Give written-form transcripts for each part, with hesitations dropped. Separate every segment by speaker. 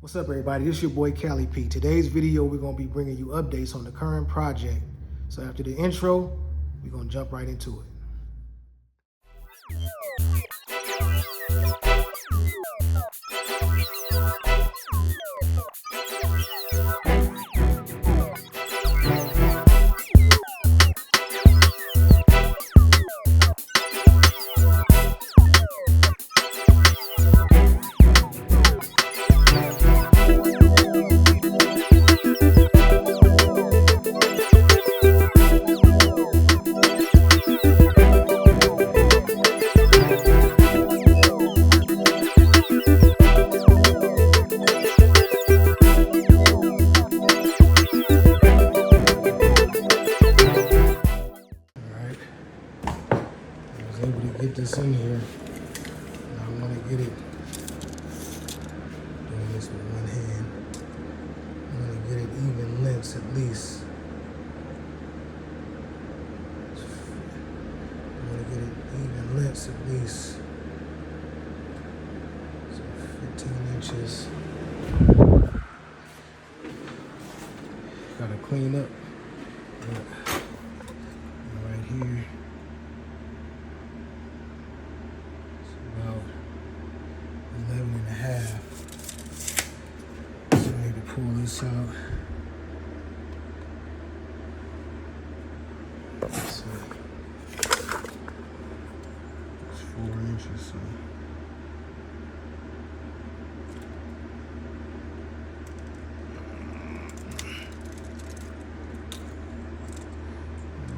Speaker 1: What's up, everybody? This is your boy Cali P. Today's video, we're gonna be bringing you updates on the current project. So after the intro, we're gonna jump right into it. Able to get this in here, and I want to get it doing this with one hand. I want to get it even lengths at least. I want to get it even lengths at least. So 15 inches. Gotta clean up right here. About 11 and a half. So I need to pull this out. Let's see. It's 4 inches, so.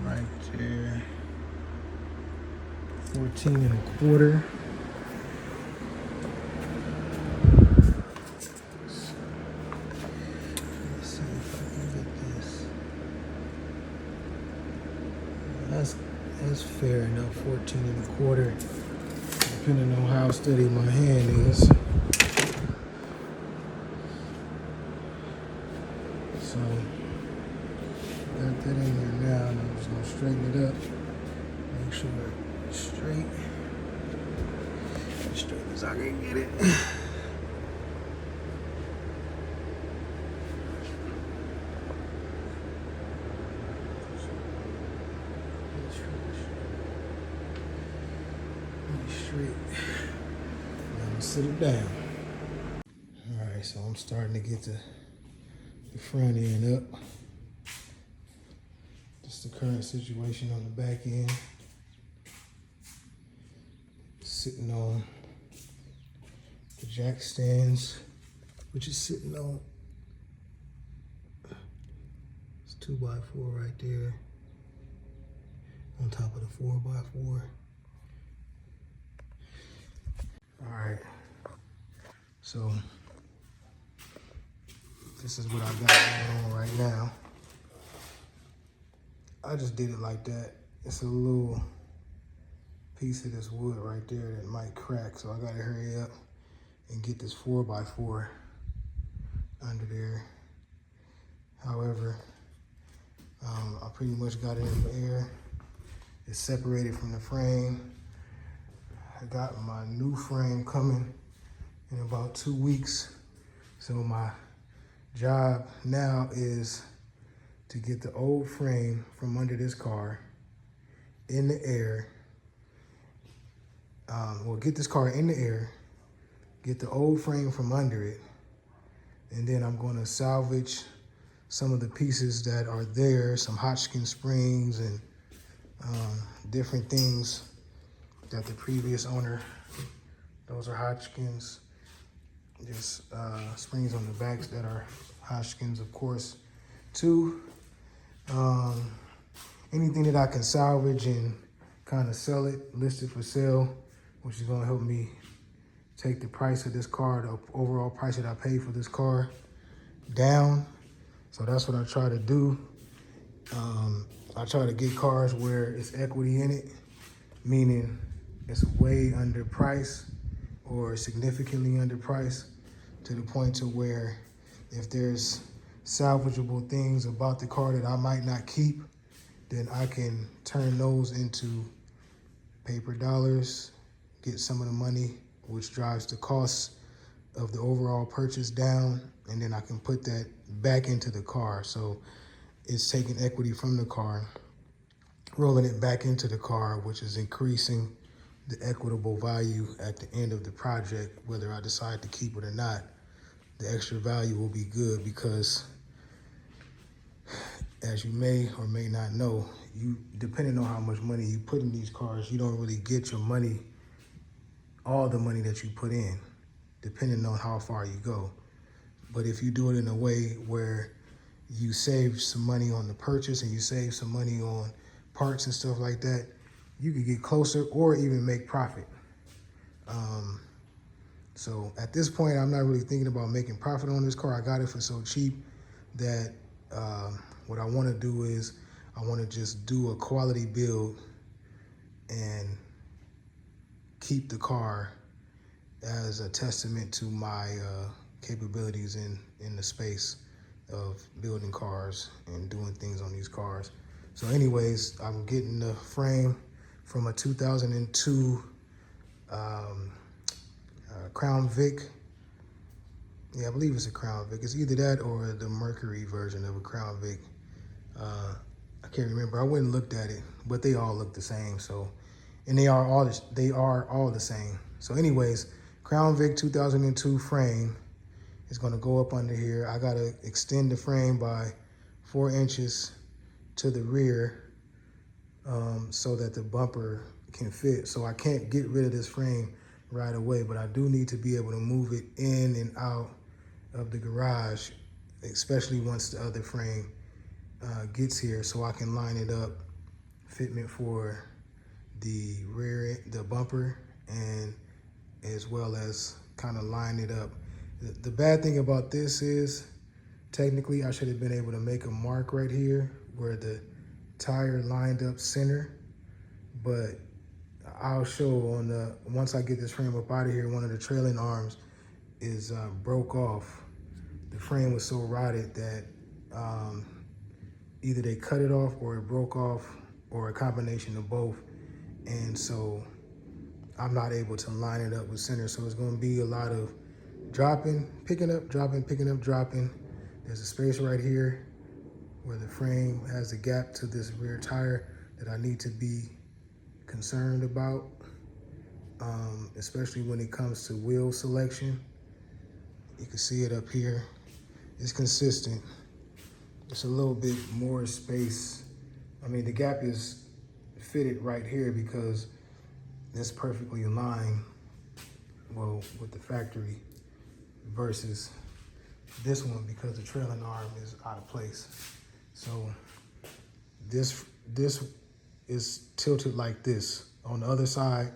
Speaker 1: Right there. 14 and a quarter. That's fair enough, 14 and a quarter, depending on how steady my hand is. So, got that in there now, and I'm just gonna straighten it up, make sure it's straight, as straight as I can get it. Straight. Now I'm gonna sit it down. All right, so I'm starting to get the front end up. Just the current situation on the back end. Sitting on the jack stands, which is sitting on, it's 2x4 right there, on top of the 4x4. All right, so this is what I got going on right now. I just did it like that. It's a little piece of this wood right there that might crack, so I gotta hurry up and get this 4x4 under there. However, I pretty much got it in the air. It's separated from the frame. I got my new frame coming in about 2 weeks. So my job now is to get the old frame from under this car in the air. Get this car in the air, get the old frame from under it, and then I'm gonna salvage some of the pieces that are there, some Hodgkin springs and different things that the previous owner, those are Hodgkins, just springs on the backs that are Hodgkins, of course, too. Anything that I can salvage and kind of sell it, list it for sale, which is gonna help me take the price of this car, the overall price that I pay for this car, down. So that's what I try to do. I try to get cars where it's equity in it, meaning it's way under price or significantly underpriced, to the point to where if there's salvageable things about the car that I might not keep, then I can turn those into paper dollars, get some of the money, which drives the cost of the overall purchase down, and then I can put that back into the car. So it's taking equity from the car, rolling it back into the car, which is increasing the equitable value at the end of the project. Whether I decide to keep it or not, the extra value will be good, because as you may or may not know, depending on how much money you put in these cars, you don't really get your money, all the money that you put in, depending on how far you go. But if you do it in a way where you save some money on the purchase and you save some money on parts and stuff like that, you could get closer or even make profit. So at this point, I'm not really thinking about making profit on this car. I got it for so cheap that what I want to do is I want to just do a quality build and keep the car as a testament to my capabilities in the space of building cars and doing things on these cars. So anyways, I'm getting the frame from a 2002 Crown Vic. Yeah, I believe it's a Crown Vic. It's either that or the Mercury version of a Crown Vic. I can't remember. I went and looked at it, but they all look the same. So, and they are all the same. So anyways, Crown Vic 2002 frame is going to go up under here. I got to extend the frame by 4 inches to the rear so that the bumper can fit. So I can't get rid of this frame right away, but I do need to be able to move it in and out of the garage, especially once the other frame gets here, so I can line it up, fitment for the rear, the bumper, and as well as kind of line it up. The bad thing about this is, technically, I should have been able to make a mark right here where the tire lined up center, but I'll show on once I get this frame up out of here, one of the trailing arms is broke off. The frame was so rotted that either they cut it off or it broke off, or a combination of both. And so I'm not able to line it up with center. So it's going to be a lot of dropping, picking up, dropping, picking up, dropping. There's a space right here where the frame has a gap to this rear tire that I need to be concerned about, especially when it comes to wheel selection. You can see it up here. It's consistent. It's a little bit more space. I mean, the gap is fitted right here because it's perfectly aligned, well, with the factory, versus this one because the trailing arm is out of place. So this is tilted like this. On the other side,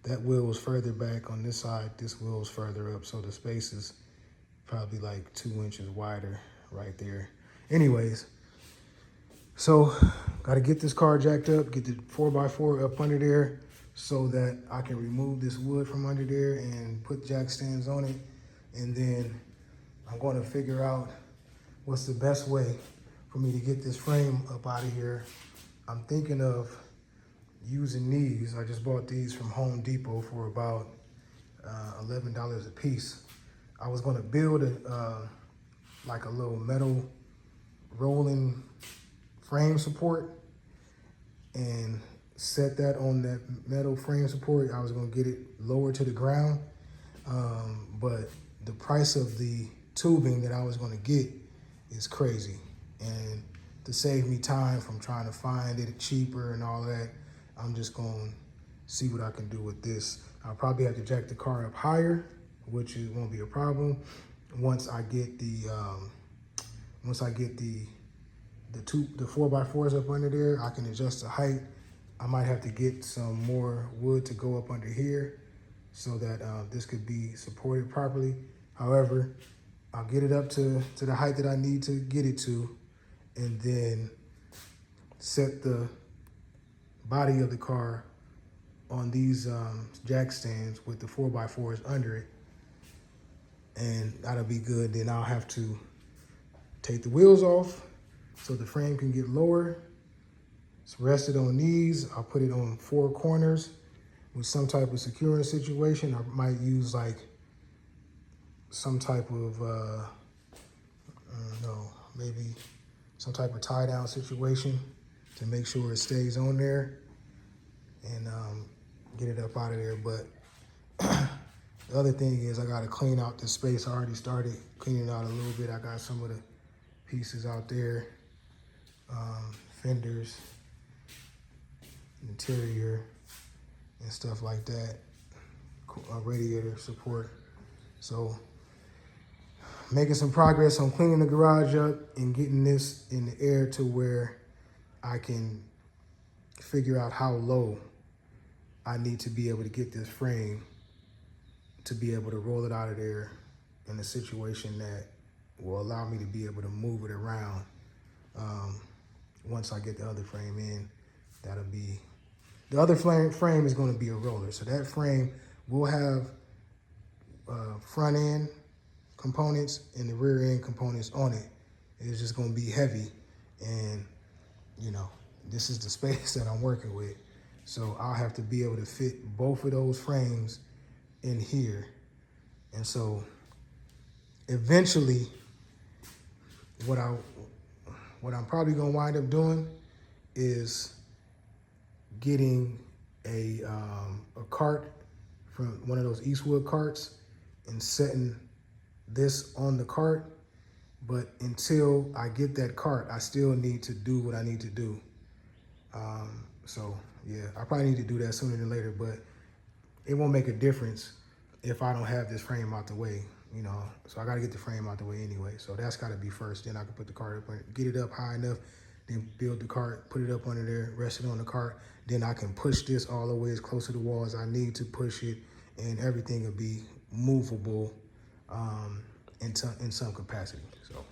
Speaker 1: that wheel was further back. On this side, this wheel is further up. So the space is probably like 2 inches wider right there. Anyways, so got to get this car jacked up, get the 4x4 up under there so that I can remove this wood from under there and put jack stands on it. And then I'm going to figure out what's the best way for me to get this frame up out of here. I'm thinking of using these. I just bought these from Home Depot for about $11 a piece. I was going to build like a little metal rolling frame support and set that on that metal frame support. I was going to get it lower to the ground, but the price of the tubing that I was going to get is crazy. And to save me time from trying to find it cheaper and all that, I'm just going to see what I can do with this. I'll probably have to jack the car up higher, which won't be a problem. Once I get the 4x4s up under there, I can adjust the height. I might have to get some more wood to go up under here so that this could be supported properly. However, I'll get it up to the height that I need to get it to, and then set the body of the car on these jack stands with the 4x4s under it, and that'll be good. Then I'll have to take the wheels off so the frame can get lower. It's rested on these. I'll put it on 4 corners with some type of securing situation. I might use like some type of, I don't know, maybe some type of tie down situation to make sure it stays on there and get it up out of there. But the other thing is I got to clean out the space. I already started cleaning out a little bit. I got some of the pieces out there, fenders, interior, and stuff like that, radiator support. So making some progress on cleaning the garage up and getting this in the air to where I can figure out how low I need to be able to get this frame to be able to roll it out of there in a situation that will allow me to be able to move it around. Once I get the other frame in, that'll be, the other frame is going to be a roller. So that frame will have front end components and the rear end components on it. It's just going to be heavy, and you know, this is the space that I'm working with. So I'll have to be able to fit both of those frames in here. And so eventually what I'm probably gonna wind up doing is getting a cart from one of those Eastwood carts and setting this on the cart. But until I get that cart, I still need to do what I need to do. So yeah, I probably need to do that sooner than later, but it won't make a difference if I don't have this frame out the way, you know. So I gotta get the frame out the way anyway. So that's gotta be first. Then I can put the cart up on it, get it up high enough, then build the cart, put it up under there, rest it on the cart. Then I can push this all the way as close to the wall as I need to push it, and everything will be movable in some capacity. So.